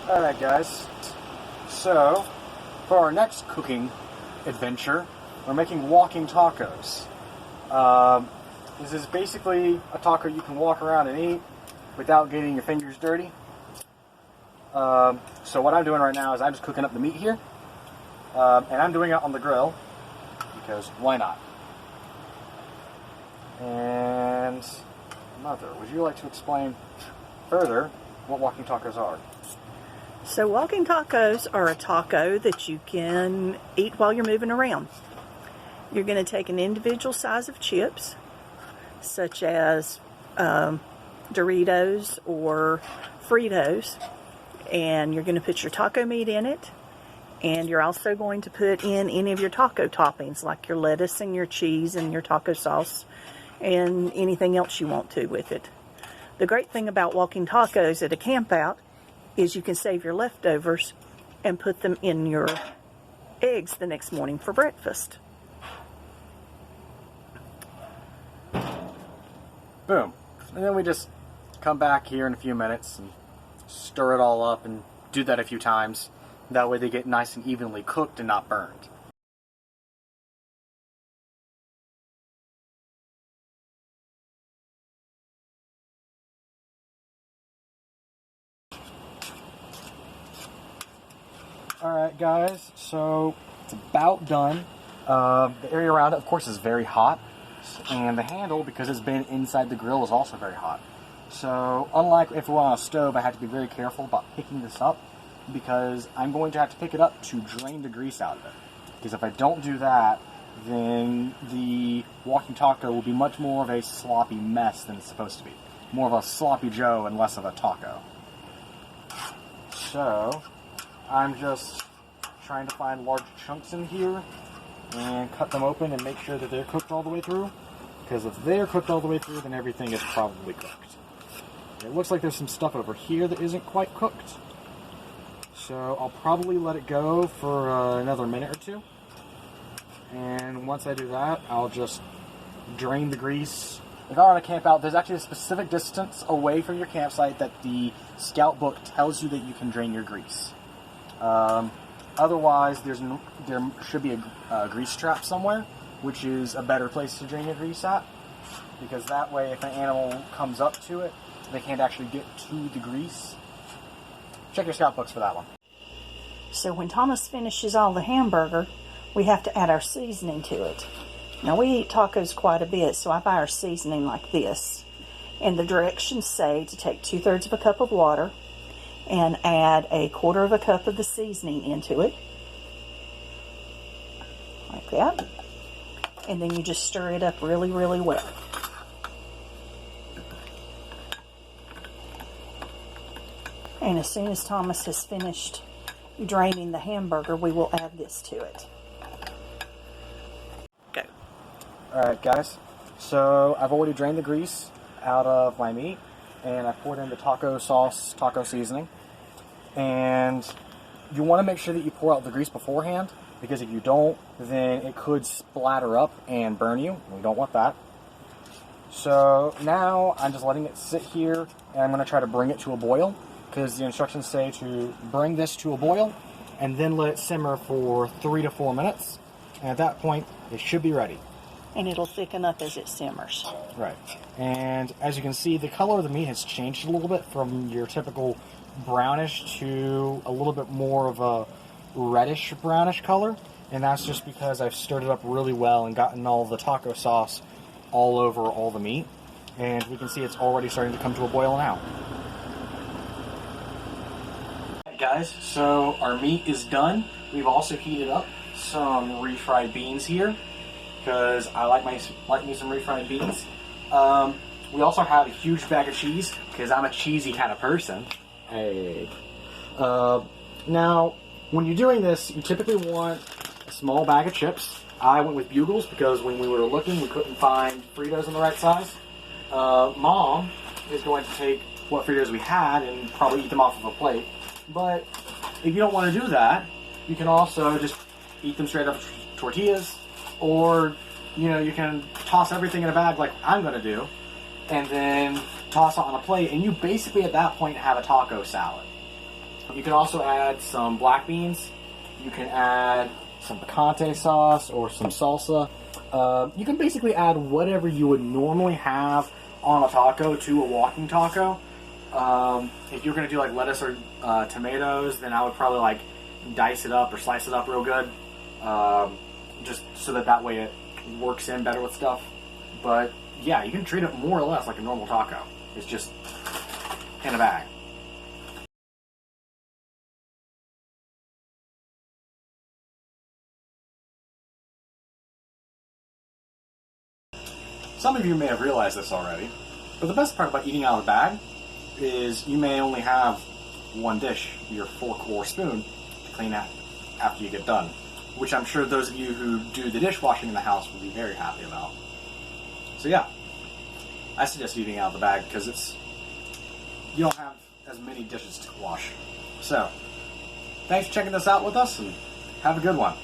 Alright guys, so for our next cooking adventure, we're making walking tacos. This is basically a taco you can walk around and eat without getting your fingers dirty. So what I'm doing right now is I'm just cooking up the meat here, and I'm doing it on the grill, because why not? And Mother, would you like to explain further what walking tacos are? So walking tacos are a taco that you can eat while you're moving around. You're going to take an individual size of chips, such as Doritos or Fritos, and you're going to put your taco meat in it, and you're also going to put in any of your taco toppings, like your lettuce and your cheese and your taco sauce and anything else you want to with it. The great thing about walking tacos at a campout is you can save your leftovers and put them in your eggs the next morning for breakfast. Boom. And then we just come back here in a few minutes and stir it all up and do that a few times. That way they get nice and evenly cooked and not burned. Alright guys, so it's about done. The area around it, of course, is very hot. And the handle, because it's been inside the grill, is also very hot. So, unlike if we were on a stove, I had to be very careful about picking this up, because I'm going to have to pick it up to drain the grease out of it. Because if I don't do that, then the walking taco will be much more of a sloppy mess than it's supposed to be. More of a sloppy Joe and less of a taco. So, I'm just trying to find large chunks in here and cut them open and make sure that they're cooked all the way through. Because if they're cooked all the way through, then everything is probably cooked. It looks like there's some stuff over here that isn't quite cooked. So I'll probably let it go for another minute or two. And once I do that, I'll just drain the grease. If you're on a camp out, there's actually a specific distance away from your campsite that the scout book tells you that you can drain your grease. Otherwise, there should be a grease trap somewhere, which is a better place to drain your grease at, because that way if an animal comes up to it, they can't actually get to the grease. Check your scout books for that one. So when Thomas finishes all the hamburger, we have to add our seasoning to it. Now we eat tacos quite a bit, so I buy our seasoning like this. And the directions say to take 2/3 of a cup of water and add 1/4 of a cup of the seasoning into it, like that. And then you just stir it up really, really well. And as soon as Thomas has finished draining the hamburger, we will add this to it. Go. Alright guys, so I've already drained the grease out of my meat, and I poured in the taco sauce, taco seasoning. And you want to make sure that you pour out the grease beforehand, because if you don't, then it could splatter up and burn you. We don't want that. So now I'm just letting it sit here, and I'm going to try to bring it to a boil, because the instructions say to bring this to a boil and then let it simmer for 3 to 4 minutes. And at that point, it should be ready. And it'll thicken up as it simmers. Right. And as you can see, the color of the meat has changed a little bit from your typical brownish to a little bit more of a reddish brownish color, and that's just because I've stirred it up really well and gotten all the taco sauce all over all the meat, and we can see it's already starting to come to a boil now. Right, guys, so our meat is done. We've also heated up some refried beans here, because I like me some refried beans. We also have a huge bag of cheese, because I'm a cheesy kind of person. Hey. Now, when you're doing this, you typically want a small bag of chips. I went with Bugles because when we were looking, we couldn't find Fritos in the right size. Mom is going to take what Fritos we had and probably eat them off of a plate. But if you don't want to do that, you can also just eat them straight up tortillas, or you can toss everything in a bag like I'm going to do, and then toss it on a plate, and you basically at that point have a taco salad. You can also add some black beans. You can add some picante sauce or some salsa. You can basically add whatever you would normally have on a taco to a walking taco. If you're going to do like lettuce or tomatoes, then I would probably like dice it up or slice it up real good, just so that way it works in better with stuff. But yeah, you can treat it more or less like a normal taco. It's just in a bag. Some of you may have realized this already, but the best part about eating out of the bag is you may only have one dish, your fork or spoon, to clean out after you get done, which I'm sure those of you who do the dishwashing in the house will be very happy about. So yeah, I suggest eating out of the bag because you don't have as many dishes to wash. So, thanks for checking this out with us, and have a good one.